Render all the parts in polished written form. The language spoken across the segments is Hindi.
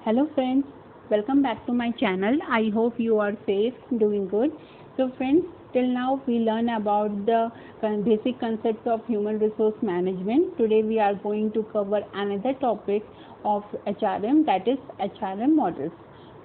Hello friends, welcome back to my channel. I hope you are safe, doing good. So friends, till now we learn about the basic concepts of human resource management. Today we are going to cover another topic of HRM, that is HRM models.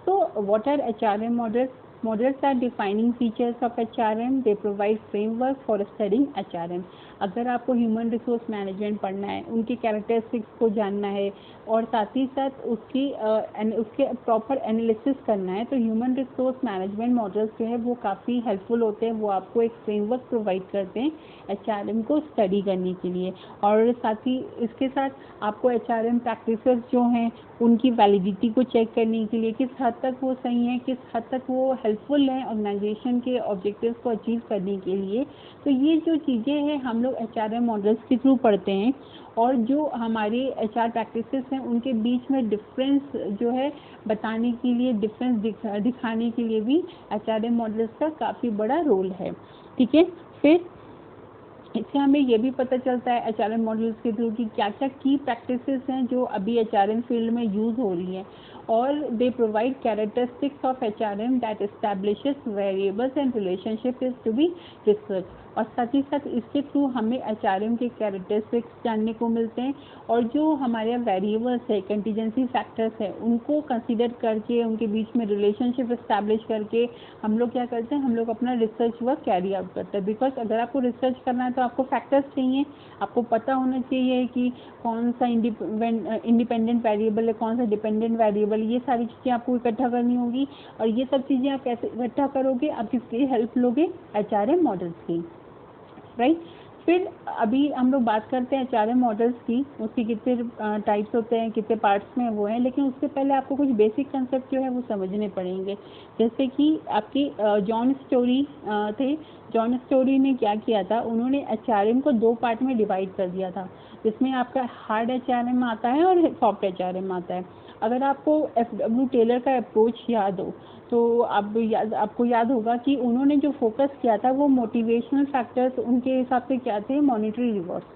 So what are HRM models? Models are defining features of HRM. They provide framework for studying HRM. अगर आपको ह्यूमन रिसोर्स मैनेजमेंट पढ़ना है, उनकी कैरेक्टरिस्टिक्स को जानना है और साथ ही साथ उसके प्रॉपर एनालिसिस करना है, तो ह्यूमन रिसोर्स मैनेजमेंट मॉडल्स जो है वो काफ़ी हेल्पफुल होते हैं. वो आपको एक फ्रेमवर्क प्रोवाइड करते हैं HRM को स्टडी करने के लिए. और साथ ही इसके साथ आपको HRM प्रैक्टिसेस जो हैं उनकी वैलिडिटी को चेक करने के लिए, किस हद तक वो सही है, किस हद तक वो हेल्पफुल है ऑर्गेनाइजेशन के ऑब्जेक्टिव्स को अचीव करने के लिए. तो ये जो चीज़ें हैं हम लोग HRM मॉडल्स के थ्रू पढ़ते हैं. और जो हमारे HR प्रैक्टिसेस हैं उनके बीच में डिफरेंस जो है बताने के लिए, डिफरेंस दिखाने के लिए भी HRM मॉडल्स का काफ़ी बड़ा रोल है. ठीक है. फिर इससे हमें ये भी पता चलता है HRM मॉडल्स के थ्रू कि क्या क्या की प्रैक्टिसेस हैं जो अभी HRM फील्ड में यूज़ हो रही हैं. और they provide characteristics of HRM that establishes variables and relationship is to be research. और साथ ही साथ इसके थ्रू हमें HRM के कैरेक्टरिस्टिक्स जानने को मिलते हैं. और जो हमारे वेरिएबल्स है, कंटीजेंसी फैक्टर्स है, उनको कंसीडर करके उनके बीच में रिलेशनशिप इस्टेब्लिश करके हम लोग क्या करते हैं, हम लोग अपना रिसर्च वर्क कैरी आउट करते हैं. बिकॉज अगर आपको रिसर्च करना है तो आपको फैक्टर्स चाहिए, आपको पता होना चाहिए कि कौन सा इंडिपेंडेंट वेरिएबल है, कौन सा डिपेंडेंट वेरिएबल. ये सारी चीज़ें आपको इकट्ठा करनी होगी. और ये सब चीज़ें आप कैसे इकट्ठा करोगे, आप किसकी हेल्प लोगे, HRM मॉडल्स की. राइट. फिर अभी हम लोग बात करते हैं HRM मॉडल्स की, उसके कितने टाइप्स होते हैं, कितने पार्ट्स में वो हैं. लेकिन उससे पहले आपको कुछ बेसिक कंसेप्ट जो है वो समझने पड़ेंगे. जैसे कि आपकी जॉन स्टोरी थे. जॉन स्टोरी ने क्या किया था, उन्होंने HRM को 2 पार्ट में डिवाइड कर दिया था, जिसमें आपका हार्ड HRM आता है और सॉफ्ट HRM आता है. अगर आपको FW टेलर का अप्रोच याद हो तो आपको याद होगा कि उन्होंने जो फोकस किया था वो मोटिवेशनल फैक्टर्स उनके हिसाब से क्या थे, मॉनेटरी रिवॉर्ड्स.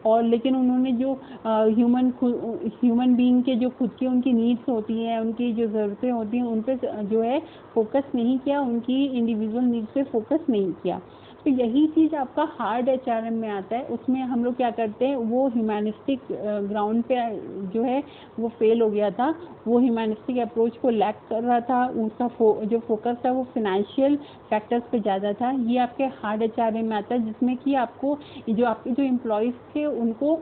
और लेकिन उन्होंने जो ह्यूमन बीइंग के जो खुद की उनकी नीड्स होती हैं, उनकी जो ज़रूरतें होती हैं, उन पे जो है फोकस नहीं किया, उनकी इंडिविजुअल नीड्स पे फोकस नहीं किया. तो यही चीज़ आपका हार्ड HRM में आता है. उसमें हम लोग क्या करते हैं, वो ह्यूमैनिस्टिक ग्राउंड पे जो है वो फेल हो गया था. वो ह्यूमैनिस्टिक अप्रोच को लैक कर रहा था. उसका जो फोकस था वो फिनेंशियल फैक्टर्स पे ज़्यादा था. ये आपके हार्ड HRM में आता है, जिसमें कि आपको जो आपके जो एम्प्लॉयज़ थे उनको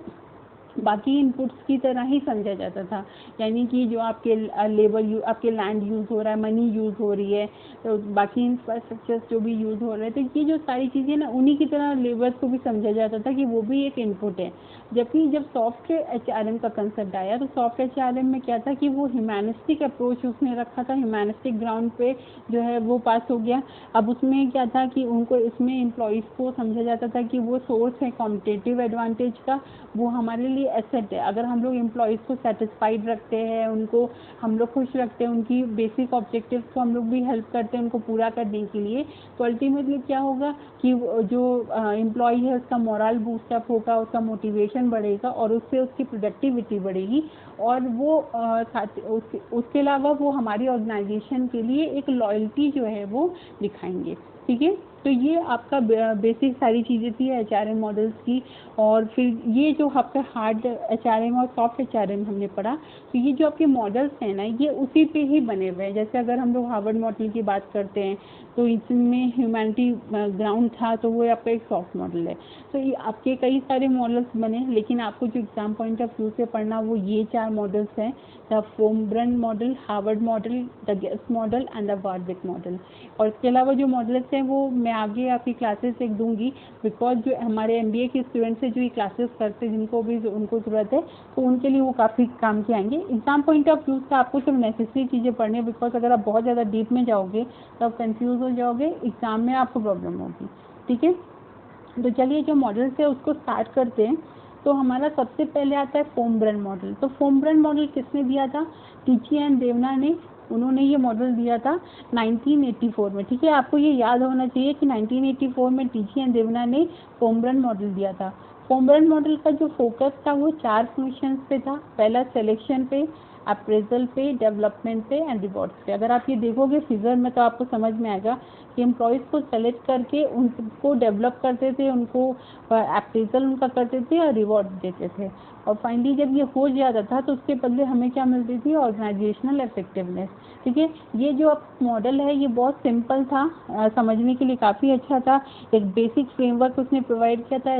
बाकी इनपुट्स की तरह ही समझा जाता था. यानी कि जो आपके लेबर आपके लैंड यूज़ हो रहा है, मनी यूज़ हो रही है, तो बाकी इंफ्रास्ट्रक्चर्स जो भी यूज़ हो रहे हैं, तो ये जो सारी चीज़ें ना उन्हीं की तरह लेबर्स को भी समझा जाता था कि वो भी एक इनपुट है. जबकि जब सॉफ्ट HRM का कंसेप्ट आया तो सॉफ्ट HRM में क्या था कि वो ह्यूमैनिस्टिक अप्रोच उसने रखा था, ह्यूमैनिस्टिक ग्राउंड पे जो है वो पास हो गया. अब उसमें क्या था कि उनको इसमें एम्प्लॉयज़ को समझा जाता था कि वो सोर्स है कॉम्पिटिटिव एडवांटेज का, वो हमारे लिए एसेट है. अगर हम लोग एम्प्लॉयज़ को सेटिस्फाइड रखते हैं, उनको हम लोग खुश रखते हैं, उनकी बेसिक ऑब्जेक्टिव्स को हम लोग भी हेल्प करते हैं उनको पूरा करने के लिए, तो अल्टीमेटली क्या होगा कि जो एम्प्लॉय है उसका मोरल बूस्टअप होगा, उसका मोटिवेशन बढ़ेगा और उससे उसकी प्रोडक्टिविटी बढ़ेगी. और वो उसके अलावा वो हमारी ऑर्गेनाइजेशन के लिए एक लॉयल्टी जो है वो दिखाएंगे. ठीक है. तो ये आपका बेसिक सारी चीज़ें थी HRM मॉडल्स की. और फिर ये जो आपका हार्ड HRM और सॉफ्ट HRM हमने पढ़ा, तो ये जो आपके मॉडल्स हैं ना, ये उसी पे ही बने हुए हैं. जैसे अगर हम लोग हार्वर्ड मॉडल की बात करते हैं तो इसमें ह्यूमैनिटी ग्राउंड था, तो वो आपका एक सॉफ्ट मॉडल है. तो ये आपके कई सारे मॉडल्स बने, लेकिन आपको जो एग्जाम पॉइंट ऑफ व्यू से पढ़ना वो ये 4 मॉडल्स हैं, the Fombrun model, Harvard model, the guest model and the Warwick model. और इसके अलावा जो मॉडल्स हैं वो मैं आगे आपकी क्लासेस एक दूंगी, बिकॉज जो हमारे MBA के स्टूडेंट्स हैं जो ये क्लासेस करते हैं, जिनको भी उनको ज़रूरत है, तो उनके लिए वो काफ़ी काम के आएंगे. एग्जाम पॉइंट ऑफ व्यू से आपको सिर्फ नेसेसरी चीज़ें पढ़नी है, बिकॉज अगर आप बहुत ज़्यादा डीप में जाओगे तो आप कंफ्यूज हो जाओगे, एग्जाम में आपको प्रॉब्लम होगी. ठीक है. तो चलिए जो मॉडल्स है उसको स्टार्ट करते हैं. तो हमारा सबसे पहले आता है फोमब्रन मॉडल. तो फोमब्रन मॉडल किसने दिया था, टीची एंड देवना ने. उन्होंने ये मॉडल दिया था 1984 में. ठीक है. आपको ये याद होना चाहिए कि 1984 में टीची एंड देवना ने फोमब्रन मॉडल दिया था. फोमब्रन मॉडल का जो फोकस था वो 4 फंक्शंस पे था. पहला सिलेक्शन पे, अप्रेजल पे, डेवलपमेंट पे एंड रिवॉर्ड्स पे। अगर आप ये देखोगे फिगर में तो आपको समझ में आएगा कि एम्प्लॉयज़ को सेलेक्ट करके उनको डेवलप करते थे, उनको अप्रेजल उनका करते थे और रिवॉर्ड देते थे, और फाइनली जब ये हो जाता था तो उसके बदले हमें क्या मिलती थी, ऑर्गेनाइजेशनल इफेक्टिवनेस। ठीक है, ये जो अब मॉडल है ये बहुत सिंपल था, समझने के लिए काफ़ी अच्छा था, एक बेसिक फ्रेमवर्क उसने प्रोवाइड किया था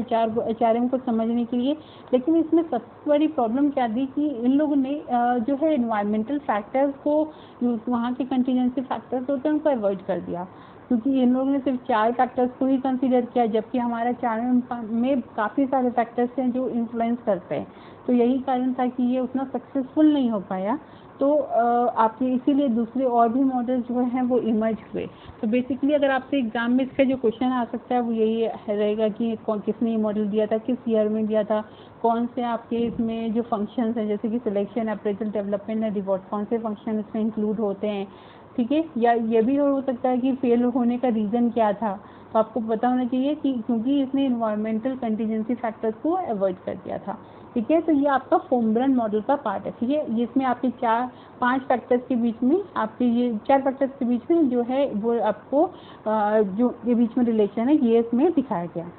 HRM को समझने के लिए। लेकिन इसमें सबसे बड़ी प्रॉब्लम क्या थी कि इन लोगों ने जो है इन्वायरमेंटल फैक्टर्स को, वहाँ के कंटीजेंसी फैक्टर्स होते हैं उनको अवॉइड कर दिया, क्योंकि इन लोगों ने सिर्फ 4 फैक्टर्स को ही कंसीडर किया, जबकि हमारा HRM में काफ़ी सारे फैक्टर्स हैं जो इन्फ्लुएंस करते हैं। तो यही कारण था कि ये उतना सक्सेसफुल नहीं हो पाया। तो आपके इसीलिए दूसरे और भी मॉडल्स जो हैं वो इमर्ज हुए। तो बेसिकली अगर आपसे एग्जाम में इसका जो क्वेश्चन आ सकता है वो यही रहेगा कि किसने ये मॉडल दिया था, किस ईयर में दिया था, कौन से आपके इसमें जो फंक्शंस हैं जैसे कि selection, appraisal, development and reward, कौन से फंक्शन इसमें इंक्लूड होते हैं। ठीक है, या ये भी हो सकता है कि फेल होने का रीज़न क्या था, तो आपको पता होना चाहिए कि क्योंकि इसने इन्वायरमेंटल कंटीजेंसी फैक्टर्स को अवॉइड कर दिया था। ठीक है, तो ये आपका फोमब्रन मॉडल का पार्ट है। ठीक है, इसमें आपके 4-5 फैक्टर्स के बीच में, आपके ये 4 फैक्टर्स के बीच में जो है वो आपको जो ये बीच में रिलेशन है ये इसमें दिखाया गया।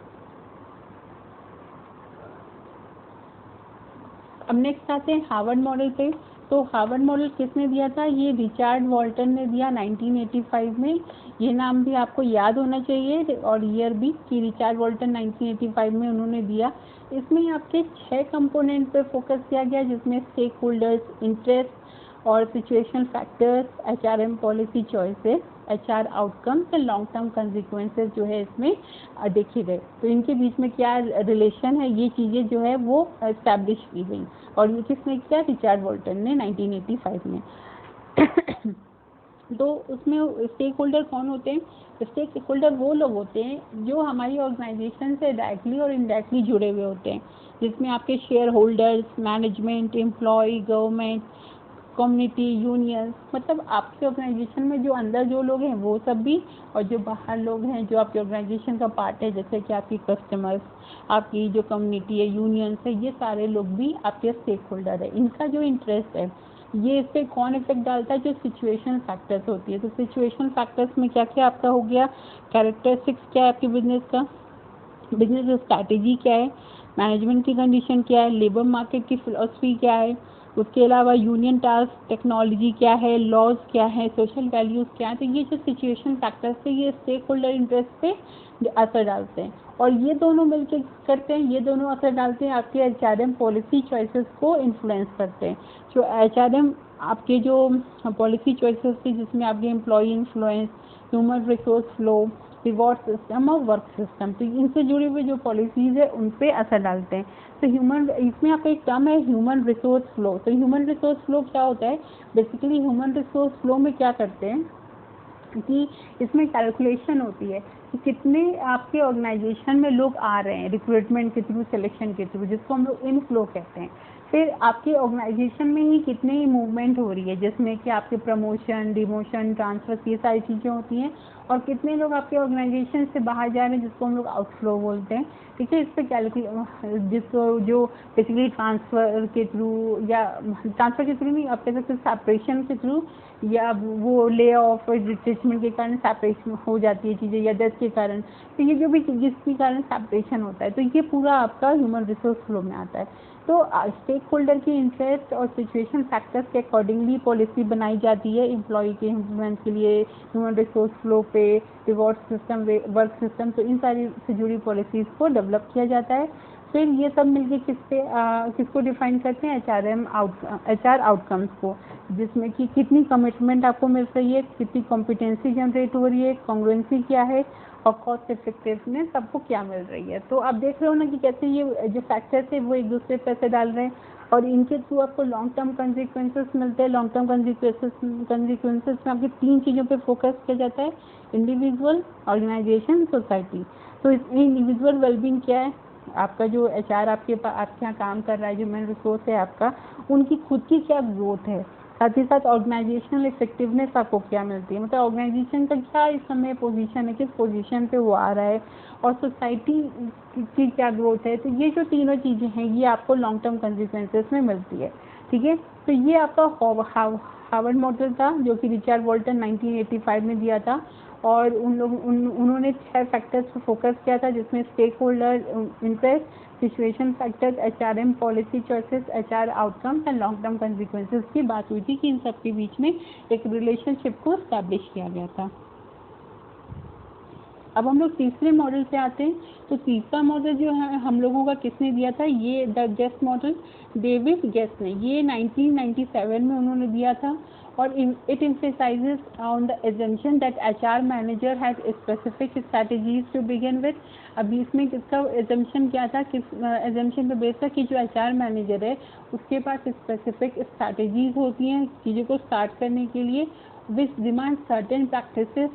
अब नेक्स्ट आते हैं हार्वर्ड मॉडल पे। तो हार्वर्ड मॉडल किसने दिया था, ये रिचर्ड वाल्टन ने दिया 1985 में। ये नाम भी आपको याद होना चाहिए और ईयर भी, कि रिचर्ड वाल्टन 1985 में उन्होंने दिया। इसमें आपके 6 कंपोनेंट पे फोकस किया गया, जिसमें स्टेक होल्डर्स, इंटरेस्ट और situational factors, HRM policy choices, HR outcomes and long term consequences जो है इसमें देखे गए। तो इनके बीच में क्या रिलेशन है, ये चीज़ें जो है वो एस्टैब्लिश की गई, और ये किसने किया, रिचर्ड वाल्टन ने 1985 में। तो उसमें स्टेक होल्डर कौन होते हैं, स्टेक होल्डर वो लोग होते हैं जो हमारी ऑर्गेनाइजेशन से डायरेक्टली और इनडायरेक्टली जुड़े हुए होते हैं, जिसमें आपके share holders, management, employ, government, community, unions, मतलब आपके ऑर्गेनाइजेशन में जो अंदर जो लोग हैं वो सब भी, और जो बाहर लोग हैं जो आपके ऑर्गेनाइजेशन का पार्ट है, जैसे कि आपकी कस्टमर्स, आपकी जो कम्युनिटी है, यूनियंस है, ये सारे लोग भी आपके स्टेक होल्डर है। इनका जो इंटरेस्ट है ये इस पर कौन इफेक्ट डालता है, जो सिचुएशन फैक्टर्स होती है। तो सिचुएशन फैक्टर्स में क्या क्या आपका हो गया, कैरेक्टरिस्टिक्स क्या है आपके बिजनेस का, बिजनेस स्ट्रैटेजी क्या है, मैनेजमेंट की कंडीशन क्या है, लेबर मार्केट की फिलॉसफी क्या है, उसके अलावा यूनियन टास्क, टेक्नोलॉजी क्या है, लॉज क्या है, सोशल वैल्यूज़ क्या है। तो ये जो सिचुएशन फैक्टर्स है ये स्टेक होल्डर इंटरेस्ट पे असर डालते हैं, और ये दोनों मिलकर करते हैं, ये दोनों असर डालते हैं आपके HRM पॉलिसी चॉइसेस को इन्फ्लुएंस करते हैं। जो HRM आपके जो पॉलिसी चॉइसेस थी, जिसमें आपके employ influence, human resource flow, reward system और वर्क सिस्टम, तो इनसे जुड़े हुए जो पॉलिसीज़ है उन पे असर डालते हैं। तो इसमें आपका एक टर्म है ह्यूमन रिसोर्स फ्लो। तो ह्यूमन रिसोर्स फ्लो क्या होता है, बेसिकली ह्यूमन रिसोर्स फ्लो में क्या करते हैं कि इसमें कैलकुलेशन होती है कि कितने आपके ऑर्गेनाइजेशन में लोग आ रहे हैं रिक्रूटमेंट के थ्रू, सिलेक्शन के थ्रू, जिसको हम लोग इनफ्लो कहते हैं। फिर आपके ऑर्गेनाइजेशन में ही कितनी मूवमेंट हो रही है, जिसमें कि आपके प्रमोशन, डिमोशन, ट्रांसफर, ये सारी चीज़ें होती हैं, और कितने लोग आपके ऑर्गेनाइजेशन से बाहर जा रहे हैं, जिसको हम लोग आउटफ्लो बोलते हैं। ठीक है, इस पर जिसको जो बेसिकली ट्रांसफ़र के थ्रू, या ट्रांसफ़र के थ्रू नहीं, आप कह सकते सेपरेशन के थ्रू, या वो ले ऑफ रिट्रीटमेंट के कारण सेपरेशन हो जाती है चीज़ें, या डेथ के कारण, तो ये जो भी जिसके कारण सेपरेशन होता है, तो ये पूरा आपका ह्यूमन रिसोर्स फ्लो में आता है। तो स्टेक होल्डर की इंटरेस्ट और सिचुएशन फैक्टर्स के अकॉर्डिंगली पॉलिसी बनाई जाती है एम्प्लॉय के इम्प्रूवमेंट के लिए, ह्यूमन रिसोर्स फ्लो पे, रिवॉर्ड सिस्टम, वर्क सिस्टम, तो इन सारी से जुड़ी पॉलिसीज़ को डेवलप किया जाता है। फिर ये सब मिलके किसको डिफाइन करते हैं, HR आउटकम्स को, जिसमें कि कितनी कमिटमेंट आपको मिल रही है, कितनी कॉम्पिटेंसी जनरेट हो रही है, कॉन्ग्रुएंसी क्या है, और कॉस्ट इफेक्टिवनेस सबको क्या मिल रही है। तो आप देख रहे हो ना कि कैसे ये जो फैक्टर्स है वो एक दूसरे पे पैसे डाल रहे हैं, और इनके थ्रू आपको लॉन्ग टर्म कंसिक्वेंसेस मिलते हैं। लॉन्ग टर्म कंसिक्वेंसेस में आपकी 3 चीज़ों पे फोकस किया जाता है, इंडिविजुअल, ऑर्गेनाइजेशन, सोसाइटी। तो इस इंडिविजुअल वेलबींग क्या है, आपका जो HR आपके यहाँ काम कर रहा है, जो मेन रिसोर्स है आपका, उनकी खुद की क्या ग्रोथ है, साथ ही साथ ऑर्गेनाइजेशनल इफेक्टिवनेस आपको क्या मिलती है, मतलब ऑर्गेनाइजेशन का क्या इस समय पोजीशन है, किस पोजीशन पे वो आ रहा है, और सोसाइटी की क्या ग्रोथ है। तो ये जो तीनों चीज़ें हैं ये आपको लॉन्ग टर्म कंसिक्वेंसेस में मिलती है। ठीक है। तो ये आपका हार्वर्ड मॉडल था जो कि रिचर्ड वॉल्टन 1985 में दिया था, और उन्होंने 6 फैक्टर्स पर फोकस किया था, जिसमें stake holder interest, situation factors, HRM policy choices, HR outcomes and long term consequences की बात हुई थी कि इन सब के बीच में एक रिलेशनशिप को स्टैब्लिश किया गया था। अब हम लोग तीसरे मॉडल पे आते हैं। तो तीसरा मॉडल जो है हम लोगों का किसने दिया था, ये the guest model, David guest ने, ये 1997 में उन्होंने दिया था, और it emphasizes on the assumption that HR manager has specific strategies to begin with। अभी इसमें किसका assumption क्या था, किस assumption पे बेस था कि जो HR मैनेजर है उसके पास स्पेसिफिक स्ट्रैटेजीज होती हैं चीज़ों को स्टार्ट करने के लिए, विच डिमांड सर्टेन प्रैक्टिसेस,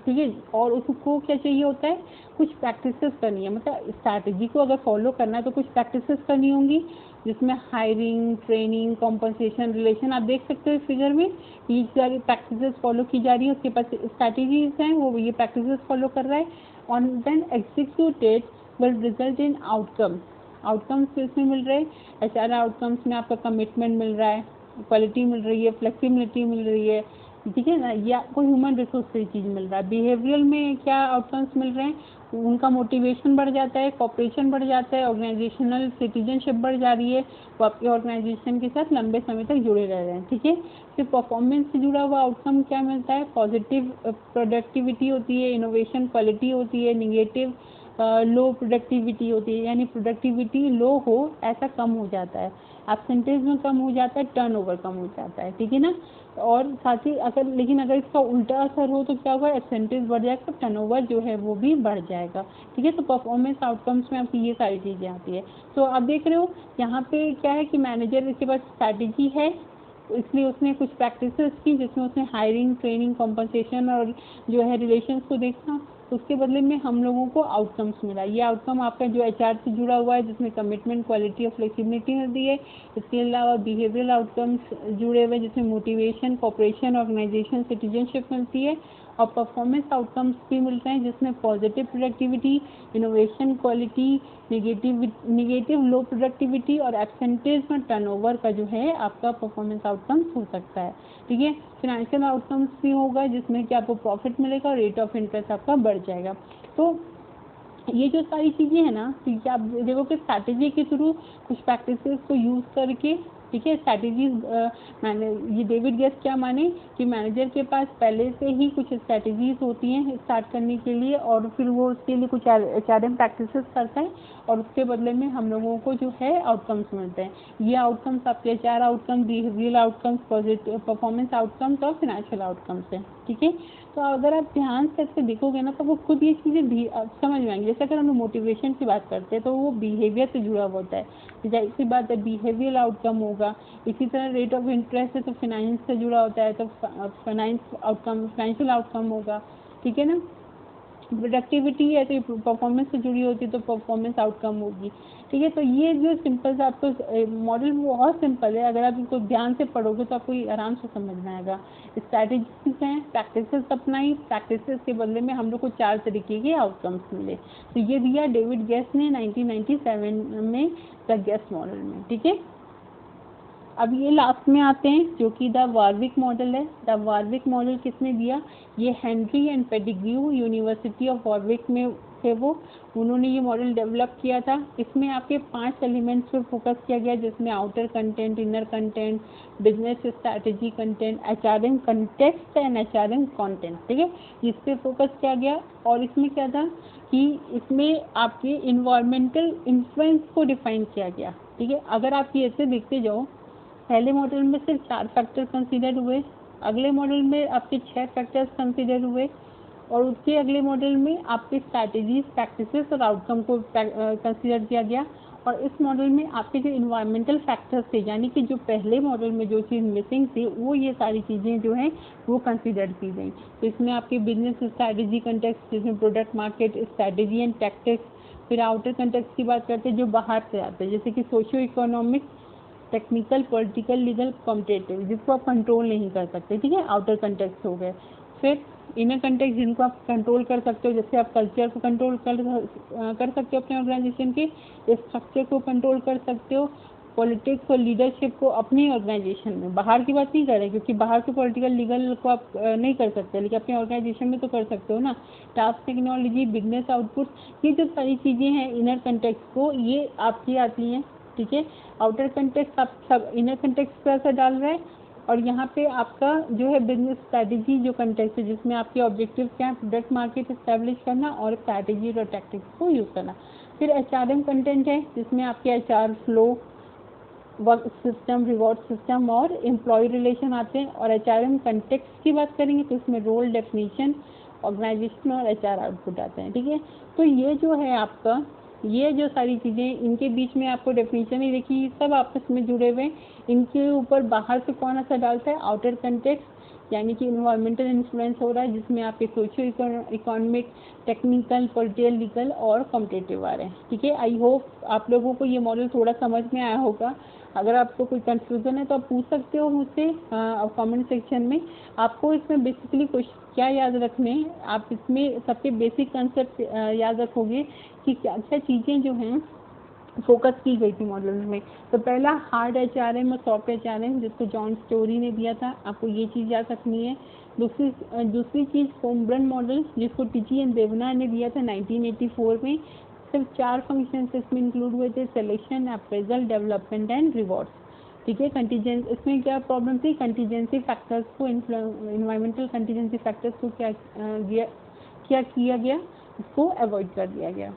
ठीक है, और उसको क्या चाहिए होता है, कुछ प्रैक्टिसेस करनी है, मतलब स्ट्रैटेजी को अगर फॉलो करना है तो कुछ प्रैक्टिसेस करनी होंगी, जिसमें हायरिंग, ट्रेनिंग, कॉम्पनसेशन, रिलेशन, आप देख सकते हो फिगर में ये सारी प्रैक्टिसेस फॉलो की जा रही है, उसके पास स्ट्रैटेजीज हैं, वो ये प्रैक्टिसेस फॉलो कर रहा है, on then executed will result in outcomes इसमें मिल रहे हैं। एचआर आउटकम्स में आपका कमिटमेंट मिल रहा है, क्वालिटी मिल रही है, फ्लेक्सिबिलिटी मिल रही है, ठीक है ना, या कोई ह्यूमन रिसोर्स से चीज़ मिल रहा है। बिहेवियरल में क्या आउटकम्स मिल रहे हैं, उनका मोटिवेशन बढ़ जाता है, कॉपरेशन बढ़ जाता है, ऑर्गेनाइजेशनल सिटीजनशिप बढ़ जा रही है, वो आपके ऑर्गेनाइजेशन के साथ लंबे समय तक जुड़े रह रहे हैं, ठीक है। फिर परफॉर्मेंस से जुड़ा हुआ आउटकम क्या मिलता है, पॉजिटिव प्रोडक्टिविटी होती है, इनोवेशन क्वालिटी होती है, निगेटिव लो प्रोडक्टिविटी होती है, यानी प्रोडक्टिविटी लो हो ऐसा कम हो जाता है, एब्सेंटेज में कम हो जाता है, टर्नओवर कम हो जाता है, ठीक है ना। और साथ ही लेकिन अगर इसका उल्टा असर हो तो क्या होगा, एब्सेंटेज बढ़ जाएगा, टर्नओवर जो है वो भी बढ़ जाएगा, ठीक है। तो परफॉर्मेंस आउटकम्स में आपकी ये सारी चीज़ें आती है। तो आप देख रहे हो यहाँ पे क्या है कि मैनेजर के पास स्ट्रैटेजी है, इसलिए उसने कुछ प्रैक्टिसेस की, जिसमें उसने हायरिंग, ट्रेनिंग, कॉम्पनसेशन और जो है रिलेशंस को देखा, उसके बदले में हम लोगों को आउटकम्स मिला। ये आउटकम आपका जो एचआर से जुड़ा हुआ है, जिसमें कमिटमेंट, क्वालिटी और फ्लेक्सिबिलिटी मिलती है। इसके अलावा बिहेवियरल आउटकम्स जुड़े हुए, जिसमें मोटिवेशन, कॉपरेशन, ऑर्गेनाइजेशन, सिटीजनशिप मिलती है, और परफॉर्मेंस आउटकम्स भी मिलते हैं, जिसमें positive productivity, innovation quality, negative लो प्रोडक्टिविटी और एब्सेंटेज में टर्नओवर का जो है आपका परफॉर्मेंस आउटकम्स हो सकता है, ठीक है। फिनेंशियल आउटकम्स भी होगा, जिसमें कि आपको प्रॉफिट मिलेगा और रेट ऑफ इंटरेस्ट आपका बढ़ जाएगा। तो ये जो सारी चीज़ें हैं ना, ठीक है, आप देखो कि स्ट्रैटेजी के थ्रू कुछ प्रैक्टिसेस को यूज़ करके, ठीक है, स्ट्रैटेजीज मैंने ये डेविड गेस्ट क्या माने कि मैनेजर के पास पहले से ही कुछ स्ट्रैटेजीज होती हैं स्टार्ट करने के लिए, और फिर वो उसके लिए कुछ एचआरएम प्रैक्टिसेस करता है, और उसके बदले में हम लोगों को जो है आउटकम्स मिलते हैं। ये आउटकम्स आपके HR outcomes, behavioural outcomes, positive performance outcomes और फिनेंशियल आउटकम्स हैं, ठीक है। तो अगर आप ध्यान से इससे देखोगे ना तो वो खुद ये चीज़ें भी समझ में आएंगी। जैसे अगर हम मोटिवेशन की बात करते हैं तो वो बिहेवियर से जुड़ा हुआ होता है, जाहिर सी बात है बिहेवियरल आउटकम होगा। इसी तरह रेट ऑफ इंटरेस्ट है तो फाइनेंस से जुड़ा होता है, तो फाइनेंशियल आउटकम होगा, ठीक है ना। प्रोडक्टिविटी है तो परफॉर्मेंस से जुड़ी होती है तो परफॉर्मेंस आउटकम होगी, ठीक है। तो ये जो सिंपल सा आपको मॉडल बहुत सिंपल है, अगर आप इसको ध्यान से पढ़ोगे तो आपको आराम से समझ में आएगा। स्ट्रैटेजीज हैं, प्रैक्टिसेस अपनाई, प्रैक्टिसेस के बदले में हम लोग को 4 तरीके के आउटकम्स मिले। तो ये दिया डेविड गेस्ट ने 1997 में द गेस्ट मॉडल में, ठीक है। अब ये लास्ट में आते हैं जो कि द वारविक मॉडल है। द वारविक मॉडल किसने दिया, ये Henry and Pettigrew university of Warwick में थे वो, उन्होंने ये मॉडल डेवलप किया था। इसमें आपके 5 एलिमेंट्स पर फोकस किया गया, जिसमें outer content, inner content, business strategy content, HRM context and HRM content, ठीक है, इस पर फोकस किया गया। और इसमें क्या था कि इसमें आपके इन्वायरमेंटल इन्फ्लुएंस को डिफाइन किया गया, ठीक है। अगर आप ये ऐसे देखते जाओ, पहले मॉडल में सिर्फ 4 फैक्टर कंसीडर हुए, अगले मॉडल में आपके 6 फैक्टर्स कंसीडर हुए, और उसके अगले मॉडल में आपके स्ट्रैटेजीज, प्रैक्टिसेस और आउटकम को कंसीडर किया गया। और इस मॉडल में आपके जो इन्वायरमेंटल फैक्टर्स थे, यानी कि जो पहले मॉडल में जो चीज़ मिसिंग थी वो ये सारी चीज़ें जो हैं वो कंसीडर की गई। तो इसमें आपके बिजनेस स्ट्रैटेजी कंटेक्स्ट, जिसमें product market strategy and tactics, फिर आउटर कंटेक्स्ट की बात करते हैं जो बाहर से आते हैं, जैसे कि socio economic, technical, political, legal, competitive, जिसको आप कंट्रोल नहीं कर सकते, ठीक है, आउटर कंटेक्स्ट हो गए। फिर इनर कंटेक्स्ट, जिनको आप कंट्रोल कर सकते हो, जैसे आप कल्चर को कंट्रोल कर सकते हो, अपने ऑर्गेनाइजेशन के स्ट्रक्चर को कंट्रोल कर सकते हो, पॉलिटिक्स और लीडरशिप को अपनी ऑर्गेनाइजेशन में, बाहर की बात नहीं कर रहे क्योंकि बाहर के पॉलिटिकल लीगल को आप नहीं कर सकते, लेकिन अपने ऑर्गेनाइजेशन में तो कर सकते हो ना। टास्क, टेक्नोलॉजी, बिजनेस आउटपुट, ये जो सारी चीज़ें हैं इनर कंटेक्स्ट को, ये आपकी आती हैं, ठीक है। आउटर कंटेक्स्ट आप सब इनर कंटेक्स्ट पर असर डाल रहा है, और यहाँ पे आपका जो है बिजनेस स्ट्रैटेजी जो कंटेक्स्ट है, जिसमें आपके ऑब्जेक्टिव क्या है, प्रोडक्ट मार्केट इस्टेब्लिश करना और स्ट्रैटेजी और टैक्टिक्स को यूज़ करना। फिर एचआरएम कंटेंट है, जिसमें आपके HR flow, work system, reward system और एम्प्लॉय रिलेशन आते हैं। और एचआरएम कंटेक्स्ट की बात करेंगे तो इसमें रोल डेफिनेशन, ऑर्गेनाइजेशन और एचआर आउटपुट आते हैं, ठीक है। तो ये जो है आपका, ये जो सारी चीज़ें, इनके बीच में आपको डेफिनेशन ही देखिए, सब आपस में जुड़े हुए हैं। इनके ऊपर बाहर से कौन असर डालता है, आउटर कंटेक्स्ट, यानी कि इन्वायरमेंटल इन्फ्लुएंस हो रहा है, जिसमें आपके socio economic, technical, political, legal और कॉम्पिटिटिव आ रहे हैं, ठीक है। आई होप आप लोगों को ये मॉडल थोड़ा समझ में आया होगा। अगर आपको कोई कंफ्यूजन है तो आप पूछ सकते हो मुझसे कमेंट सेक्शन में। आपको इसमें बेसिकली कुछ क्या याद रखने हैं, आप इसमें सबसे बेसिक कंसेप्ट याद रखोगे कि क्या क्या चीज़ें जो हैं फोकस की गई थी मॉडल में। तो पहला हार्ड एचआरएम और सॉफ्ट एचआरएम, जिसको जॉन स्टोरी ने दिया था, आपको ये चीज़ याद रखनी है। दूसरी चीज़ फोमब्रन मॉडल, जिसको टीची एंड देवना ने दिया था 1984 में। सिर्फ 4 फंक्शन इसमें इंक्लूड हुए थे, selection, appraisal, development and rewards, ठीक है। कंटीजेंस, इसमें क्या प्रॉब्लम थी, कंटीजेंसी फैक्टर्स को, इन्वायरमेंटल कंटीजेंसी फैक्टर्स को क्या किया गया, इसको अवॉइड कर दिया गया।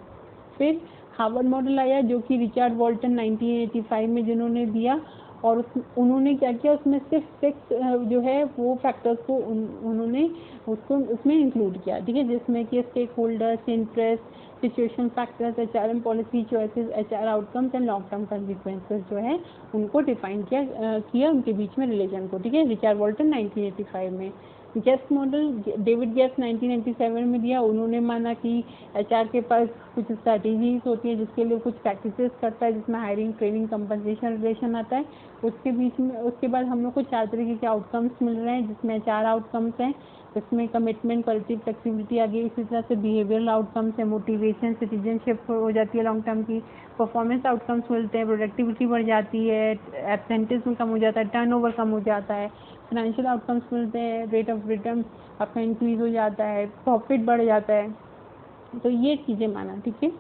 फिर हार्वर्ड मॉडल आया, जो कि रिचर्ड वॉल्टन 1985 में जिन्होंने दिया, और उन्होंने क्या किया, उसमें सिर्फ 6 जो है वो फैक्टर्स को उन्होंने उसको उसमें इंक्लूड किया, ठीक है, जिसमें कि stake holders, interest, situation factors, HRM policy choices, HR outcomes and long term consequences जो है उनको डिफाइन किया उनके बीच में रिलेशन को, ठीक है, रिचर्ड वॉल्टन 1985 में। गेस्ट मॉडल डेविड गेस्ट 1997 में दिया। उन्होंने माना कि एचआर के पास कुछ स्ट्रैटेजीज होती है जिसके लिए कुछ प्रैक्टिसेस करता है, जिसमें हायरिंग, ट्रेनिंग, कंपनसेशन रिलेशन आता है। उसके बीच में उसके बाद हम लोग को 4 तरीके के आउटकम्स मिल रहे हैं, जिसमें 4 आउटकम्स हैं, इसमें कमिटमेंट, क्वालिटी, फ्लेक्सिबिलिटी आ गई। इसी तरह से बिहेवियरल आउटकम्स है, मोटिवेशन, सिटीजनशिप हो जाती है लॉन्ग टर्म की, परफॉर्मेंस आउटकम्स मिलते हैं, प्रोडक्टिविटी बढ़ जाती है, एब्सेंटिज्म कम हो जाता है, टर्नओवर कम हो जाता है, फाइनेंशियल आउटकम्स मिलते हैं, रेट ऑफ रिटर्न आपका इंक्रीज हो जाता है, प्रॉफिट बढ़ जाता है। तो ये चीज़ें माना, ठीक है।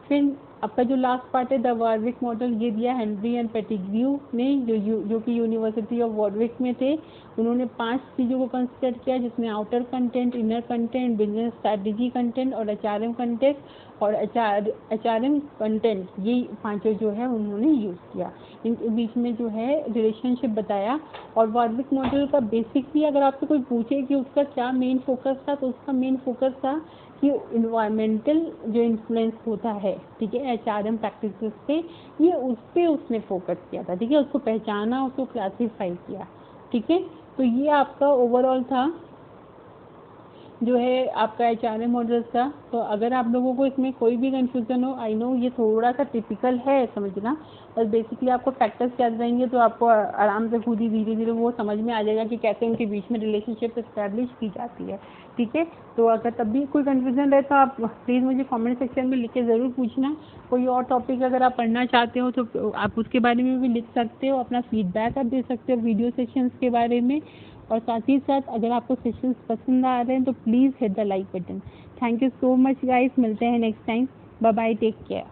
फिर आपका जो लास्ट पार्ट है, द वॉर्विक मॉडल, ये दिया हेनरी एंड पेटिग्रू ने, जो कि यूनिवर्सिटी ऑफ वॉर्विक में थे। उन्होंने 5 चीज़ों को कंसिडर किया, जिसमें outer content, inner content, business strategy content और एचआरएम कंटेंट और एचआरएम कंटेंट, ये 5 जो है उन्होंने यूज़ किया। इनके बीच में जो है रिलेशनशिप बताया। और वॉर्विक मॉडल का बेसिकली अगर आपसे कोई पूछे कि उसका क्या मेन फोकस था, तो उसका मेन फोकस था कि इन्वायरमेंटल जो इन्फ्लुएंस होता है, ठीक है, एचआरएम प्रैक्टिसेस पे, ये उस पर उसने फोकस किया था, ठीक है, उसको पहचाना, उसको क्लासीफाई किया, ठीक है। तो ये आपका ओवरऑल था जो है आपका एचआरएम मॉडल्स का। तो अगर आप लोगों को इसमें कोई भी कंफ्यूजन हो, आई नो ये थोड़ा सा टिपिकल है समझना, और बेसिकली आपको फैक्टर्स याद रहेंगे तो आपको आराम से खुद ही धीरे धीरे वो समझ में आ जाएगा कि कैसे उनके बीच में रिलेशनशिप इस्टेब्लिश की जाती है, ठीक है। तो अगर तब भी कोई कंफ्यूजन रहे तो आप प्लीज़ मुझे कमेंट सेक्शन में लिख के ज़रूर पूछना। कोई और टॉपिक अगर आप पढ़ना चाहते हो तो आप उसके बारे में भी लिख सकते हो, अपना फीडबैक आप दे सकते हो वीडियो सेशंस के बारे में। और साथ ही साथ अगर आपको सेशंस पसंद आ रहे हैं तो please hit the like button. Thank you so much guys, मिलते हैं next time, bye bye, take care.